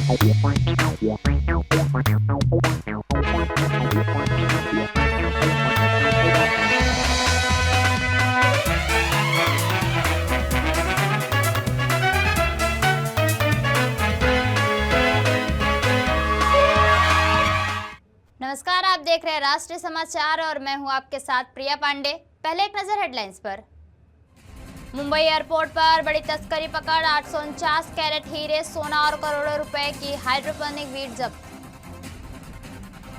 नमस्कार, आप देख रहे हैं राष्ट्रीय समाचार और मैं हूं आपके साथ प्रिया पांडे। पहले एक नजर हेडलाइंस पर। मुंबई एयरपोर्ट पर बड़ी तस्करी पकड़, 849 कैरेट हीरे, सोना और करोड़ों रुपए की हाइड्रोपोनिक वीट जब्त।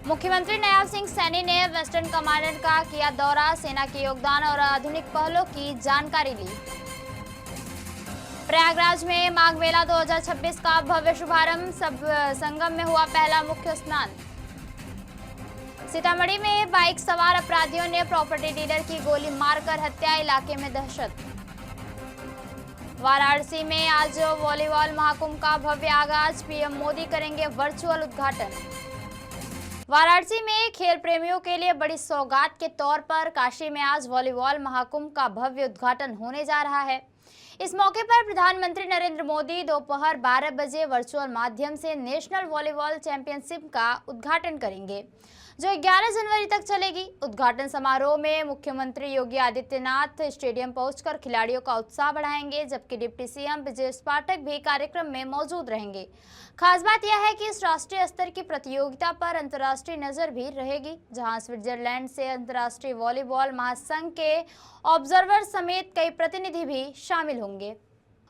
मुख्यमंत्री नयाब सिंह सैनी ने वेस्टर्न कमांड का किया दौरा, सेना के योगदान और आधुनिक पहलों की जानकारी ली। प्रयागराज में माघ मेला 2026 का भव्य शुभारंभ, संगम में हुआ पहला मुख्य स्नान। सीतामढ़ी में बाइक सवार अपराधियों ने प्रॉपर्टी डीलर की गोली मारकर हत्या, इलाके में दहशत। वाराणसी में आज वॉलीबॉल महाकुंभ का भव्य आगाज, पीएम मोदी करेंगे वर्चुअल उद्घाटन। वाराणसी में खेल प्रेमियों के लिए बड़ी सौगात के तौर पर काशी में आज वॉलीबॉल महाकुंभ का भव्य उद्घाटन होने जा रहा है। इस मौके पर प्रधानमंत्री नरेंद्र मोदी दोपहर 12 बजे वर्चुअल माध्यम से नेशनल वॉलीबॉल चैंपियनशिप का उद्घाटन करेंगे, जो 11 जनवरी तक चलेगी। उद्घाटन समारोह में मुख्यमंत्री योगी आदित्यनाथ स्टेडियम पहुंचकर खिलाड़ियों का उत्साह बढ़ाएंगे, जबकि डिप्टी सीएम ब्रजेश पाठक भी कार्यक्रम में मौजूद रहेंगे। खास बात यह है कि इस राष्ट्रीय स्तर की प्रतियोगिता पर अंतर्राष्ट्रीय नजर भी रहेगी, जहां स्विट्जरलैंड से अंतर्राष्ट्रीय वॉलीबॉल महासंघ के ऑब्जर्वर समेत कई प्रतिनिधि भी शामिल होंगे।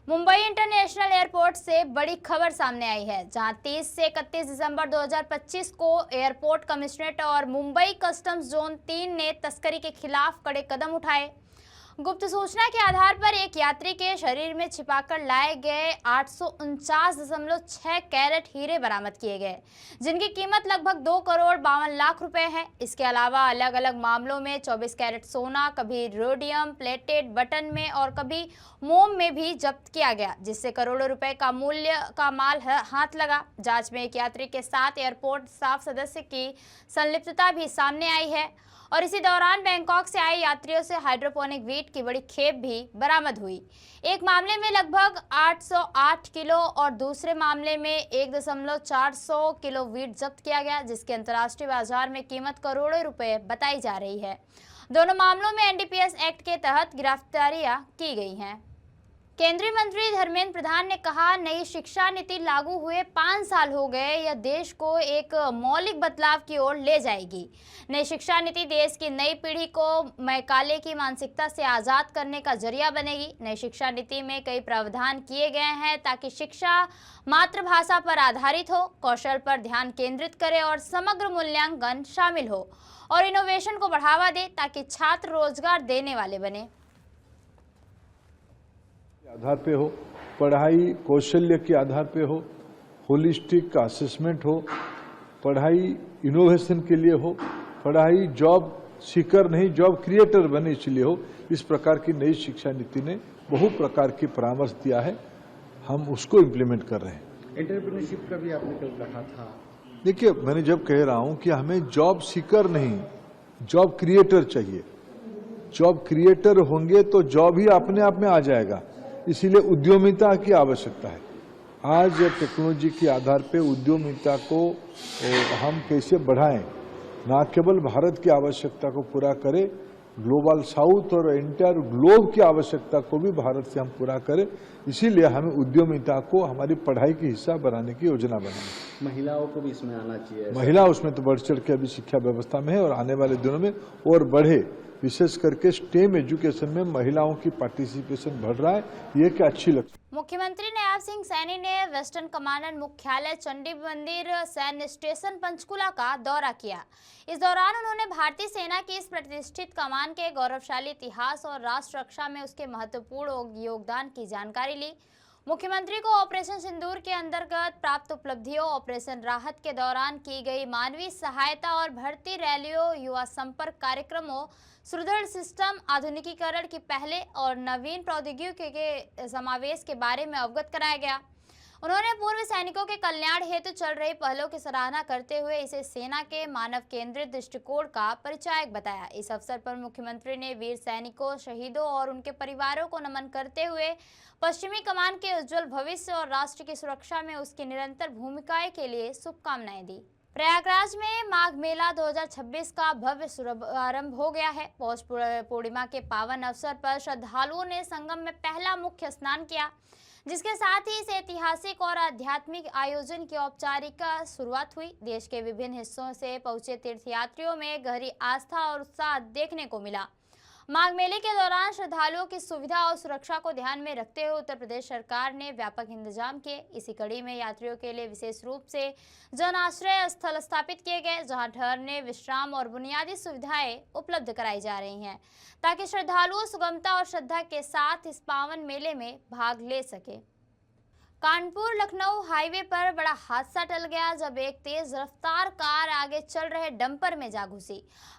मुंबई इंटरनेशनल एयरपोर्ट से बड़ी खबर सामने आई है, जहां 30 से 31 दिसंबर 2025 को एयरपोर्ट कमिश्नरेट और मुंबई कस्टम्स जोन 3 ने तस्करी के खिलाफ कड़े कदम उठाए। गुप्त सूचना के आधार पर एक यात्री के शरीर में छिपाकर लाए गए 849.6 कैरेट हीरे बरामद किए गए, जिनकी कीमत लगभग 2 करोड़ 52 लाख रुपए है। इसके अलावा अलग अलग मामलों में 24 कैरेट सोना, कभी रोडियम प्लेटेड बटन में और कभी मोम में भी जब्त किया गया, जिससे करोड़ों रुपए का मूल्य का माल हाथ लगा। जांच में एक यात्री के साथ एयरपोर्ट स्टाफ सदस्य की संलिप्तता भी सामने आई है और इसी दौरान बैंकॉक से आए यात्रियों से हाइड्रोपोनिक वीट की बड़ी खेप भी बरामद हुई। एक मामले में लगभग 808 किलो और दूसरे मामले में 1.4 किलो वीट जब्त किया गया, जिसकी अंतर्राष्ट्रीय बाजार में कीमत करोड़ों रुपए बताई जा रही है। दोनों मामलों में एनडीपीएस एक्ट के तहत गिरफ्तारियां की गई हैं। केंद्रीय मंत्री धर्मेंद्र प्रधान ने कहा, नई शिक्षा नीति लागू हुए 5 साल हो गए, यह देश को एक मौलिक बदलाव की ओर ले जाएगी। नई शिक्षा नीति देश की नई पीढ़ी को मैकाले की मानसिकता से आज़ाद करने का जरिया बनेगी। नई शिक्षा नीति में कई प्रावधान किए गए हैं ताकि शिक्षा मातृभाषा पर आधारित हो, कौशल पर ध्यान केंद्रित करे और समग्र मूल्यांकन शामिल हो और इनोवेशन को बढ़ावा दे ताकि छात्र रोजगार देने वाले बने। आधार पे हो, पढ़ाई कौशल्य के आधार पे हो, होलिस्टिक असेसमेंट हो, पढ़ाई इनोवेशन के लिए हो, पढ़ाई जॉब सीकर नहीं जॉब क्रिएटर बने इसलिए हो। इस प्रकार की नई शिक्षा नीति ने बहु प्रकार की परामर्श दिया है, हम उसको इम्प्लीमेंट कर रहे हैं। एंटरप्रेन्योरशिप का भी आपने कल कहा था। देखिए, मैंने जब कह रहा हूं कि हमें जॉब सीकर नहीं जॉब क्रिएटर चाहिए। जॉब क्रिएटर होंगे तो जॉब ही अपने आप में आ जाएगा, इसीलिए उद्यमिता की आवश्यकता है। आज टेक्नोलॉजी के आधार पे उद्यमिता को हम कैसे बढ़ाएं, ना केवल भारत की आवश्यकता को पूरा करें, ग्लोबल साउथ और एंटायर ग्लोब की आवश्यकता को भी भारत से हम पूरा करें। इसीलिए हमें उद्यमिता को हमारी पढ़ाई की हिस्सा बनाने की योजना बनाई। महिलाओं को भी इसमें आना चाहिए। महिला उसमें तो बढ़ चढ़ के अभी शिक्षा व्यवस्था में है और आने वाले दिनों में और बढ़े। विशेष करके स्टेम एजुकेशन में महिलाओं की पार्टिसिपेशन बढ़ रहा है, ये क्या अच्छी लगती है। मुख्यमंत्री नयाब सिंह सैनी ने वेस्टर्न कमांड मुख्यालय चंडी मंदिर सैन्य स्टेशन पंचकुला का दौरा किया। इस दौरान उन्होंने भारतीय सेना की इस प्रतिष्ठित कमान के गौरवशाली इतिहास और राष्ट्र रक्षा में उसके महत्वपूर्ण योगदान की जानकारी ली। मुख्यमंत्री को ऑपरेशन सिंदूर के अंतर्गत प्राप्त उपलब्धियों, ऑपरेशन राहत के दौरान की गई मानवीय सहायता और भर्ती रैलियों, युवा संपर्क कार्यक्रमों, सुदृढ़ सिस्टम आधुनिकीकरण की पहले और नवीन प्रौद्योगिकी के समावेश के बारे में अवगत कराया गया। उन्होंने पूर्व सैनिकों के कल्याण हेतु चल रही पहलों की सराहना करते हुए इसे सेना के मानव केंद्रित दृष्टिकोण का परिचायक बताया। इस अवसर पर मुख्यमंत्री ने वीर सैनिकों, शहीदों और उनके परिवारों को नमन करते हुए पश्चिमी कमान के उज्जवल भविष्य और राष्ट्र की सुरक्षा में उसकी निरंतर भूमिका के लिए शुभकामनाएं दी। प्रयागराज में माघ मेला 2026 का भव्य शुभारंभ हो गया है। पौष पूर्णिमा के पावन अवसर पर श्रद्धालुओं ने संगम में पहला मुख्य स्नान किया, जिसके साथ ही इस ऐतिहासिक और आध्यात्मिक आयोजन की औपचारिक शुरुआत हुई। देश के विभिन्न हिस्सों से पहुंचे तीर्थयात्रियों में गहरी आस्था और उत्साह देखने को मिला। माघ मेले के दौरान श्रद्धालुओं की सुविधा और सुरक्षा को ध्यान में रखते हुए उत्तर प्रदेश सरकार ने व्यापक इंतजाम किए। इसी कड़ी में यात्रियों के लिए विशेष रूप से जन आश्रय स्थल स्थापित किए गए, जहां ठहरने, विश्राम और बुनियादी सुविधाएं उपलब्ध कराई जा रही हैं, ताकि श्रद्धालुओं सुगमता और श्रद्धा के साथ इस पावन मेले में भाग ले सके। कानपुर लखनऊ हाईवे पर बड़ा हादसा टल गया जब एक तेज रफ्तार कार आगे चल रहे डंपर में जा घुसी।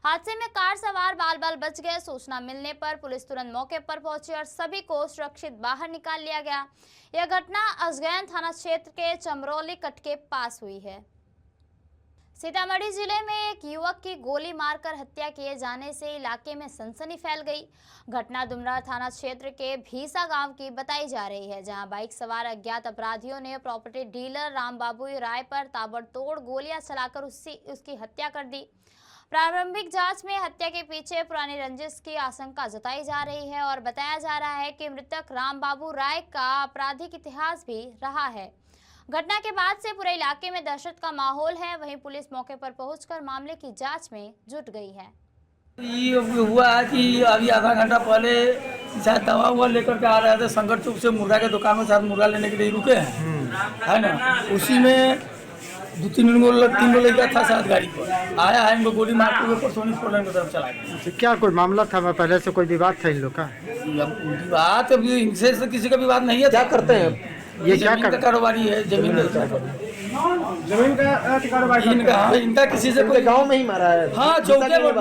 हादसे में कार सवार बाल बच गए। सूचना मिलने पर पुलिस तुरंत मौके पर पहुंची और सभी को सुरक्षित बाहर निकाल लिया गया। यह घटना अजगैन थाना क्षेत्र के चमरौली कट के पास हुई है। सीतामढ़ी जिले में एक युवक की गोली मारकर हत्या किए जाने से इलाके में सनसनी फैल गई। घटना डुमरा थाना क्षेत्र के भीसा गांव की बताई जा रही है, जहां बाइक सवार अज्ञात अपराधियों ने प्रॉपर्टी डीलर रामबाबू राय पर ताबड़तोड़ गोलियां चलाकर उसकी हत्या कर दी। प्रारंभिक जांच में हत्या के पीछे पुरानी रंजिश की आशंका जताई जा रही है और बताया जा रहा है कि मृतक रामबाबू राय का आपराधिक इतिहास भी रहा है। घटना के बाद से पूरे इलाके में दहशत का माहौल है। वहीं पुलिस मौके पर पहुंचकर मामले की जांच में जुट गई है। ये हुआ है कि अभी आधा घंटा पहले शायद दवा हुआ लेकर के आ रहे थे, संगठ चौक से मुर्गा के दुकान में साथ मुर्गा लेने के लिए रुके हैं, है ना। उसी में तीन गो लड़का था साथ गाड़ी पर आया है, इनको गोली मारते हुए परसोनी फोर लाइन की तरफ चला गया। क्या कोई मामला था? पहले से कोई विवाद था इन लोग का? विवाद अभी इनसे किसी का विवाद नहीं है। क्या करते हैं ये? जमीन का कारोबारी है, जमीन का कारोबारी इनका किसी से कोई गांव में ही मारा है। हाँ, चौके पर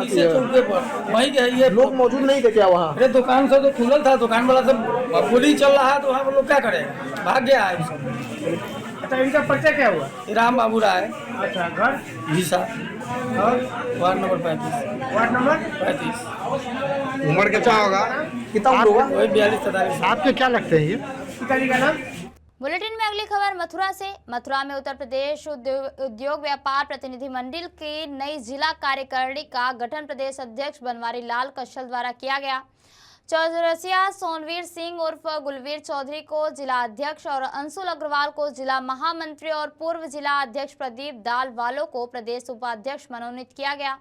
वहीं के ये लोग मौजूद नहीं थे क्या वहाँ? अरे दुकान से तो खुलल था, दुकान वाला सब गोली चल रहा है तो वहाँ लोग क्या करे, भाग गया है। अच्छा, इनका परिचय क्या हुआ? राम बाबू राय। अच्छा, घर भीसा और वार्ड नंबर 35। Ward number 35। उम्र कितना होगा? कितना होगा? वही 42-43। आपके क्या लगते हैं ये पिताजी का नाम? बुलेटिन में अगली खबर मथुरा से। मथुरा में उत्तर प्रदेश उद्योग व्यापार प्रतिनिधि मंडल की नई जिला कार्यकारिणी का गठन प्रदेश अध्यक्ष बनवारी लाल कौशल द्वारा किया गया। चौरसिया सोनवीर सिंह उर्फ गुलवीर चौधरी को जिला अध्यक्ष और अंशुल अग्रवाल को जिला महामंत्री और पूर्व जिला अध्यक्ष प्रदीप दाल वालों को प्रदेश उपाध्यक्ष मनोनीत किया गया।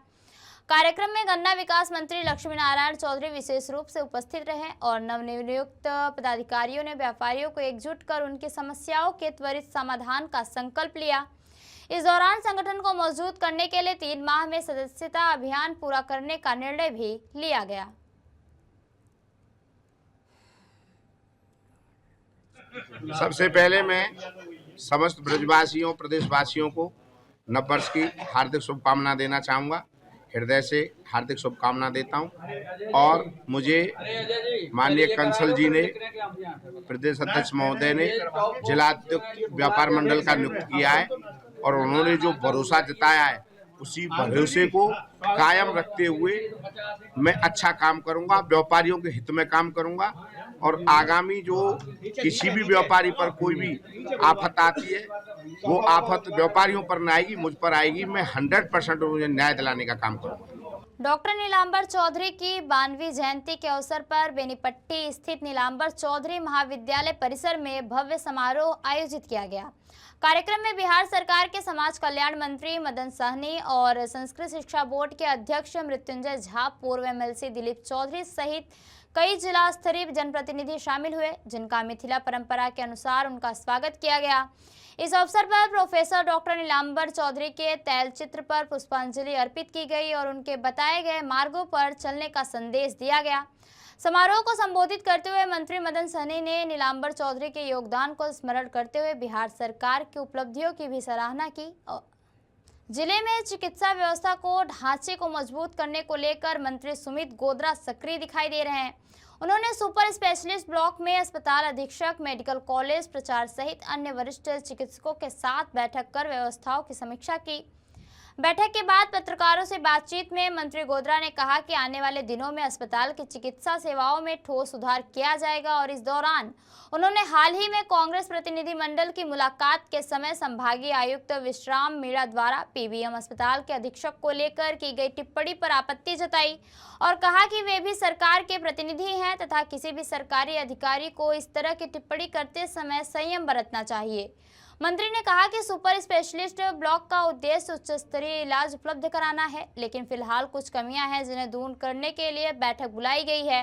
कार्यक्रम में गन्ना विकास मंत्री लक्ष्मी नारायण चौधरी विशेष रूप से उपस्थित रहे और नवनियुक्त पदाधिकारियों ने व्यापारियों को एकजुट कर उनकी समस्याओं के त्वरित समाधान का संकल्प लिया। इस दौरान संगठन को मजबूत करने के लिए 3 माह में सदस्यता अभियान पूरा करने का निर्णय भी लिया गया। सबसे पहले मैं समस्त ब्रजवासियों, प्रदेशवासियों को नववर्ष की हार्दिक शुभकामना देना चाहूँगा। हृदय से हार्दिक शुभकामना देता हूँ। और मुझे माननीय कंसल जी ने, प्रदेश अध्यक्ष महोदय ने जिला व्यापार मंडल का नियुक्त किया है और उन्होंने जो भरोसा जताया है उसी भरोसे को कायम रखते हुए मैं अच्छा काम करूंगा, व्यापारियों के हित में काम करूंगा। और आगामी जो किसी भी व्यापारी पर कोई भी आफत आती है वो आफत व्यापारियों पर न आएगी, मुझ पर आएगी। मैं 100% मुझे न्याय दिलाने का काम करूंगा। डॉक्टर नीलांबर चौधरी की 92वीं जयंती के अवसर पर बेनीपट्टी स्थित नीलांबर चौधरी महाविद्यालय परिसर में भव्य समारोह आयोजित किया गया। कार्यक्रम में बिहार सरकार के समाज कल्याण मंत्री मदन सहनी और संस्कृत शिक्षा बोर्ड के अध्यक्ष मृत्युंजय झा, पूर्व MLC दिलीप चौधरी सहित कई जिला स्तरीय जनप्रतिनिधि शामिल हुए, जिनका मिथिला परंपरा के अनुसार उनका स्वागत किया गया। इस अवसर पर प्रोफेसर डॉक्टर नीलांबर चौधरी के तैल चित्र पर पुष्पांजलि अर्पित की गई और उनके बताए गए मार्गों पर चलने का संदेश दिया गया। समारोह को संबोधित करते हुए मंत्री मदन सहनी ने नीलांबर चौधरी के योगदान को स्मरण करते हुए बिहार सरकार की उपलब्धियों की भी सराहना की। जिले में चिकित्सा व्यवस्था को ढांचे को मजबूत करने को लेकर मंत्री सुमित गोद्रा सक्रिय दिखाई दे रहे हैं। उन्होंने सुपर स्पेशलिस्ट ब्लॉक में अस्पताल अधीक्षक, मेडिकल कॉलेज प्रचार सहित अन्य वरिष्ठ चिकित्सकों के साथ बैठक कर व्यवस्थाओं की समीक्षा की। बैठक के बाद पत्रकारों से बातचीत में मंत्री गोद्रा ने कहा कि आने वाले दिनों में अस्पताल की चिकित्सा सेवाओं में ठोस सुधार किया जाएगा और इस दौरान उन्होंने हाल ही में कांग्रेस प्रतिनिधिमंडल की मुलाकात के समय संभागीय आयुक्त विश्राम मीणा द्वारा पीबीएम अस्पताल के अधीक्षक को लेकर की गई टिप्पणी पर आपत्ति जताई और कहा कि वे भी सरकार के प्रतिनिधि हैं तथा किसी भी सरकारी अधिकारी को इस तरह की टिप्पणी करते समय संयम बरतना चाहिए। मंत्री ने कहा कि सुपर स्पेशलिस्ट ब्लॉक का उद्देश्य उच्च स्तरीय इलाज उपलब्ध कराना है, लेकिन फिलहाल कुछ कमियां हैं जिन्हें दूर करने के लिए बैठक बुलाई गई है।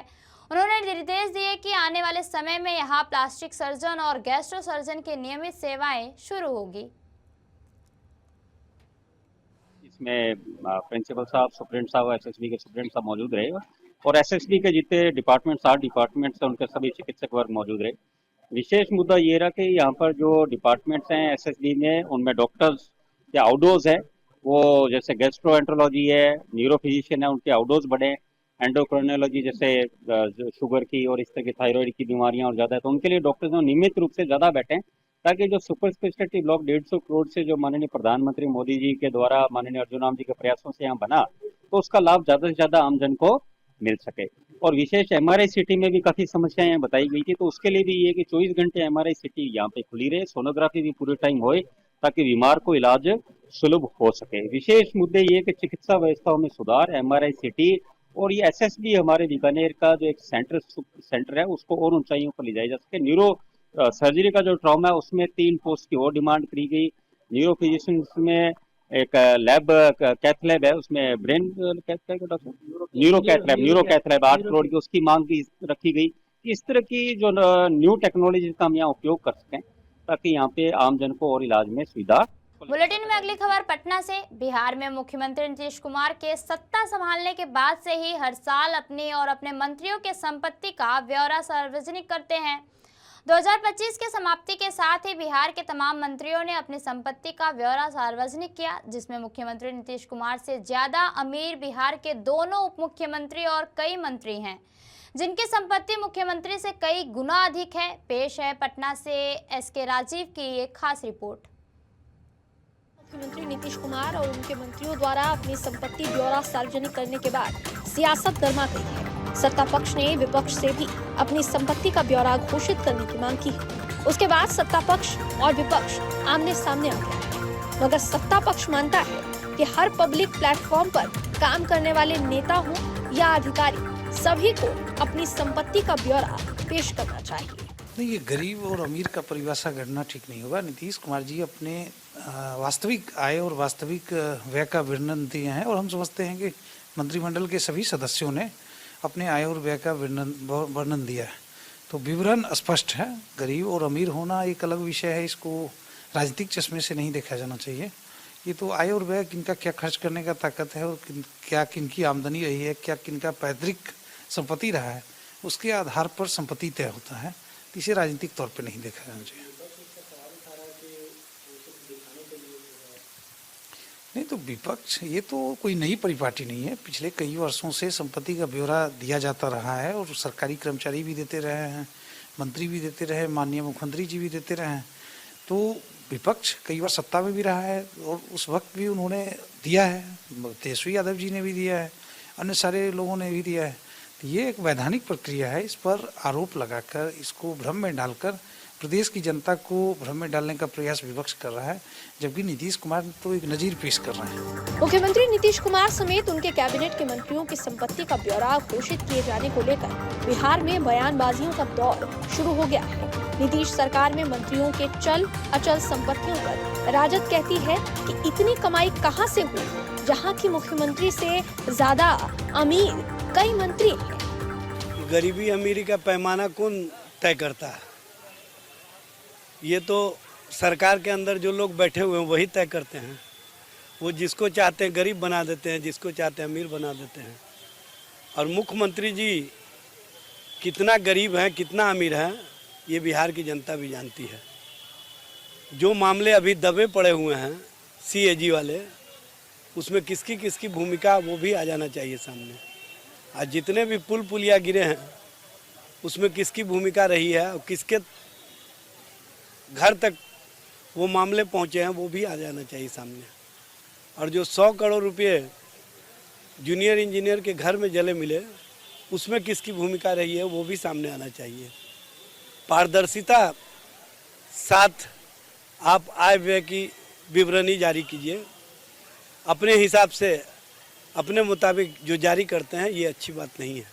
उन्होंने निर्देश दिए कि आने वाले समय में यहां प्लास्टिक सर्जन और गैस्ट्रो सर्जन की नियमित सेवाएं शुरू होगी। इसमें प्रिंसिपल साहब, सुप्रिंटेंडेंट साहब, एसएसबी के सुप्रिंटेंडेंट साहब मौजूद रहे और एसएसबी के जितने डिपार्टमेंट्स, 8 डिपार्टमेंट्स हैं, उनके सभी चिकित्सक वर्ग मौजूद रहे। विशेष मुद्दा ये रहा कि यहाँ पर जो डिपार्टमेंट्स हैं एसएसबी में, उनमें डॉक्टर्स या आउटडोर्स है, वो जैसे गैस्ट्रोएंट्रोलॉजी है, न्यूरो फिजिशियन है, उनके आउटडोर्स बढ़े, एंडोक्राइनोलॉजी जैसे शुगर की और इस तरह की थायराइड की बीमारियां और ज़्यादा है, तो उनके लिए डॉक्टर्स नियमित रूप से ज़्यादा बैठें ताकि जो सुपर स्पेशलिटी ब्लॉक 150 करोड़ से जो माननीय प्रधानमंत्री मोदी जी के द्वारा माननीय अर्जुन राम जी के प्रयासों से यहाँ बना, तो उसका लाभ ज़्यादा से ज़्यादा आमजन को मिल सके। और विशेष एमआरआई सिटी में भी काफ़ी समस्याएं यहाँ बताई गई थी, तो उसके लिए भी ये कि 24 घंटे एमआरआई सिटी यहाँ पे खुली रहे, सोनोग्राफी भी पूरे टाइम होए ताकि बीमार को इलाज सुलभ हो सके। विशेष मुद्दे ये कि चिकित्सा व्यवस्थाओं में सुधार, एमआरआई सिटी और ये एसएसबी हमारे बीकानेर का जो एक सेंटर है उसको और ऊंचाइयों पर ले जाया जा सके। न्यूरो सर्जरी का जो ट्रॉमा है उसमें 3 पोस्ट की और डिमांड करी गई। न्यूरो फिजिशियंस में एक लैब कैथ लैब है, उसमें brain neuro cath lab 8 crore की उसकी मांग भी रखी गई। इस तरह की जो न्यू टेक्नोलॉजी का हम यहाँ उपयोग कर सकें ताकि यहाँ पे आमजन को और इलाज में सुविधा। बुलेटिन में अगली खबर पटना से। बिहार में मुख्यमंत्री नीतीश कुमार के सत्ता संभालने के बाद से ही हर साल अपनी और अपने मंत्रियों के संपत्ति का ब्यौरा सार्वजनिक करते हैं। 2025 के समाप्ति के साथ ही बिहार के तमाम मंत्रियों ने अपनी संपत्ति का ब्यौरा सार्वजनिक किया, जिसमें मुख्यमंत्री नीतीश कुमार से ज्यादा अमीर बिहार के दोनों उप मुख्यमंत्री और कई मंत्री हैं, जिनकी संपत्ति मुख्यमंत्री से कई गुना अधिक है। पेश है पटना से एसके राजीव की एक खास रिपोर्ट। मुख्यमंत्री नीतीश कुमार और उनके मंत्रियों द्वारा अपनी संपत्ति ब्यौरा सार्वजनिक करने के बाद सियासत गर्मा गई है। सत्ता पक्ष ने विपक्ष से भी अपनी संपत्ति का ब्यौरा घोषित करने की मांग की है। उसके बाद सत्ता पक्ष और विपक्ष आमने सामने आ गया है, मगर सत्ता पक्ष मानता है कि हर पब्लिक प्लेटफॉर्म पर काम करने वाले नेता हो या अधिकारी, सभी को अपनी संपत्ति का ब्यौरा पेश करना चाहिए। नहीं, ये गरीब और अमीर का परिभाषा करना ठीक नहीं होगा। नीतीश कुमार जी अपने वास्तविक आय और वास्तविक व्यय का वर्णन दिए हैं और हम समझते हैं कि मंत्रिमंडल के सभी सदस्यों ने अपने आय और व्यय का वर्णन दिया है, तो विवरण स्पष्ट है। गरीब और अमीर होना एक अलग विषय है, इसको राजनीतिक चश्मे से नहीं देखा जाना चाहिए। ये तो आय और व्यय, किनका क्या खर्च करने का ताकत है और क्या किनकी आमदनी रही है, क्या किनका पैतृक संपत्ति रहा है, उसके आधार पर संपत्ति तय होता है। इसे राजनीतिक तौर पे नहीं देखा जाना चाहिए। नहीं तो विपक्ष, ये तो कोई नई परिपाटी नहीं है। पिछले कई वर्षों से संपत्ति का ब्यौरा दिया जाता रहा है और सरकारी कर्मचारी भी देते रहे हैं, मंत्री भी देते रहे, माननीय मुख्यमंत्री जी भी देते रहे हैं। तो विपक्ष कई बार सत्ता में भी रहा है और उस वक्त भी उन्होंने दिया है, तेजस्वी यादव जी ने भी दिया है, अन्य सारे लोगों ने भी दिया है। तो ये एक वैधानिक प्रक्रिया है। इस पर आरोप लगाकर, इसको भ्रम में डालकर प्रदेश की जनता को भ्रम में डालने का प्रयास विपक्ष कर रहा है, जबकि नीतीश कुमार तो एक नजीर पेश कर रहे हैं। मुख्यमंत्री नीतीश कुमार समेत उनके कैबिनेट के मंत्रियों की संपत्ति का ब्यौरा घोषित किए जाने को लेकर बिहार में बयानबाजियों का दौर शुरू हो गया है। नीतीश सरकार में मंत्रियों के चल अचल संपत्तियों पर राजद कहती है कि इतनी कमाई कहां से हुई, जहां की मुख्यमंत्री से ज्यादा अमीर कई मंत्री हैं। गरीबी अमीरी का पैमाना कौन तय करता है? ये तो सरकार के अंदर जो लोग बैठे हुए हैं वही तय करते हैं। वो जिसको चाहते हैं गरीब बना देते हैं, जिसको चाहते हैं अमीर बना देते हैं। और मुख्यमंत्री जी कितना गरीब हैं, कितना अमीर हैं, ये बिहार की जनता भी जानती है। जो मामले अभी दबे पड़े हुए हैं सीएजी वाले, उसमें किसकी किसकी भूमिका वो भी आ जाना चाहिए सामने। आज जितने भी पुल पुलिया गिरे हैं उसमें किसकी भूमिका रही है और किसके घर तक वो मामले पहुंचे हैं वो भी आ जाना चाहिए सामने। और जो 100 करोड़ रुपए जूनियर इंजीनियर के घर में जले मिले उसमें किसकी भूमिका रही है वो भी सामने आना चाहिए। पारदर्शिता साथ आप आय व्यय की विवरणी जारी कीजिए, अपने हिसाब से अपने मुताबिक जो जारी करते हैं ये अच्छी बात नहीं है। जो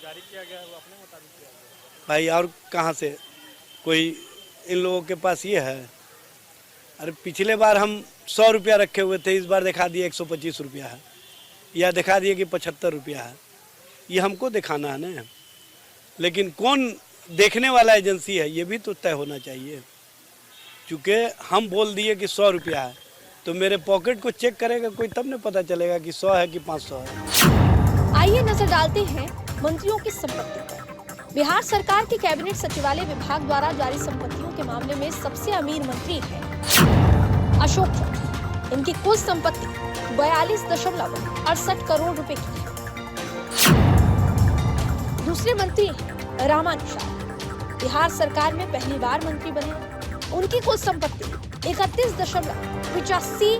जारी किया गया है वो अपने मुताबिक किया गया भाई और कहाँ से कोई इन लोगों के पास ये है। अरे पिछले बार हम 100 रुपया रखे हुए थे, इस बार दिखा दिए 125 रुपया है या दिखा दिए कि 75 रुपया है। ये हमको दिखाना है ना, लेकिन कौन देखने वाला एजेंसी है ये भी तो तय होना चाहिए। चूँकि हम बोल दिए कि 100 रुपया है तो मेरे पॉकेट को चेक करेगा कोई, तब न पता चलेगा कि 100 है कि 500 है। आइए नजर डालते हैं मंत्रियों की संपत्ति पर। बिहार सरकार के कैबिनेट सचिवालय विभाग द्वारा जारी संपत्तियों के मामले में सबसे अमीर मंत्री है अशोक चौधरी। इनकी कुल संपत्ति 42.68 करोड़ रुपए की है। दूसरे मंत्री हैं रामानुजा, बिहार सरकार में पहली बार मंत्री बने। उनकी कुल संपत्ति 31.85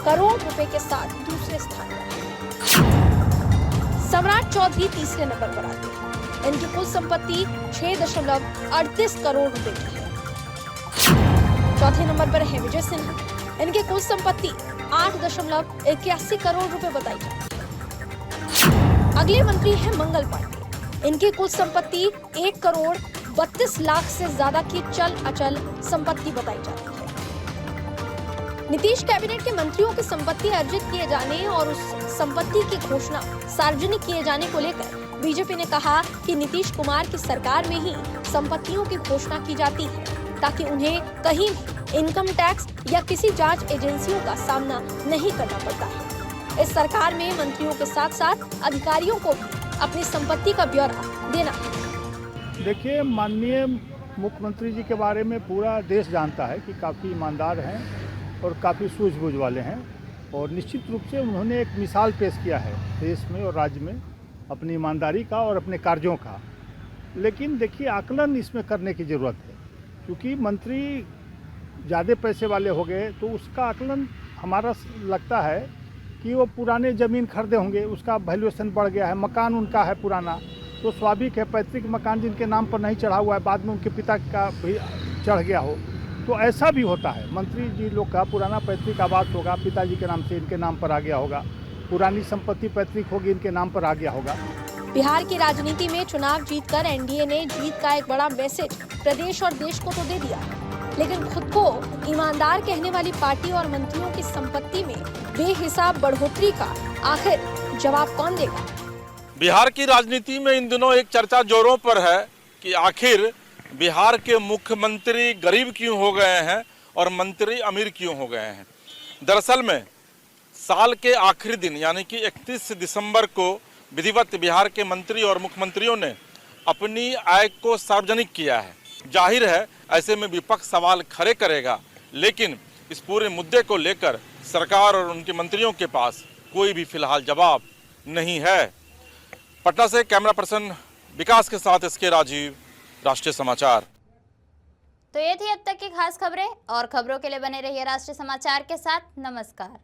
करोड़ रुपए के साथ दूसरे स्थान पर। सम्राट चौधरी तीसरे नंबर पर आते हैं। इनकी कुल संपत्ति 6.38 करोड़ रुपए की है। चौथे नंबर पर है विजय सिन्हा। इनकी कुल संपत्ति 8.81 करोड़ रुपए बताई जाती है। अगले मंत्री हैं मंगल पांडे। इनकी कुल संपत्ति 1 करोड़ 32 लाख से ज्यादा की चल अचल संपत्ति बताई जाती है। नीतीश कैबिनेट के मंत्रियों की संपत्ति अर्जित किए जाने और उस संपत्ति की घोषणा सार्वजनिक किए जाने को लेकर बीजेपी ने कहा कि नीतीश कुमार की सरकार में ही संपत्तियों की घोषणा की जाती है ताकि उन्हें कहीं भी इनकम टैक्स या किसी जांच एजेंसियों का सामना नहीं करना पड़ता है। इस सरकार में मंत्रियों के साथ साथ अधिकारियों को भी अपनी संपत्ति का ब्यौरा देना है। देखिए, माननीय मुख्यमंत्री जी के बारे में पूरा देश जानता है कि काफ़ी ईमानदार हैं और काफ़ी सूझबूझ वाले हैं और निश्चित रूप से उन्होंने एक मिसाल पेश किया है देश में और राज्य में अपनी ईमानदारी का और अपने कार्यों का। लेकिन देखिए, आकलन इसमें करने की ज़रूरत है, क्योंकि मंत्री ज़्यादा पैसे वाले हो गए तो उसका आकलन हमारा लगता है कि वो पुराने ज़मीन खरीदे होंगे, उसका वैल्यूएशन बढ़ गया है, मकान उनका है पुराना, तो स्वाभाविक है पैतृक मकान जिनके नाम पर नहीं चढ़ा हुआ है बाद में उनके पिता का भी चढ़ गया हो, तो ऐसा भी होता है। मंत्री जी लोग का पुराना पैतृक आवास होगा, पिताजी के नाम से इनके नाम पर आ गया होगा, पुरानी संपत्ति पैतृक होगी इनके नाम पर आ गया होगा। बिहार की राजनीति में चुनाव जीतकर एनडीए ने जीत का एक बड़ा मैसेज प्रदेश और देश को तो दे दिया, लेकिन खुद को ईमानदार कहने वाली पार्टी और मंत्रियों की संपत्ति में बेहिसाब बढ़ोतरी का आखिर जवाब कौन देगा? बिहार की राजनीति में इन दिनों एक चर्चा जोरों पर है कि आखिर बिहार के मुख्यमंत्री गरीब क्यों हो गए हैं और मंत्री अमीर क्यों हो गए हैं। दरअसल में साल के आखिरी दिन यानी कि 31 दिसंबर को विधिवत बिहार के मंत्री और मुख्यमंत्रियों ने अपनी आय को सार्वजनिक किया है। जाहिर है ऐसे में विपक्ष सवाल खड़े करेगा, लेकिन इस पूरे मुद्दे को लेकर सरकार और उनके मंत्रियों के पास कोई भी फिलहाल जवाब नहीं है। पटना से कैमरा पर्सन विकास के साथ एसके राजीव, राष्ट्रीय समाचार। तो ये थी अब तक की खास खबरें, और खबरों के लिए बने रहिए राष्ट्रीय समाचार के साथ। नमस्कार।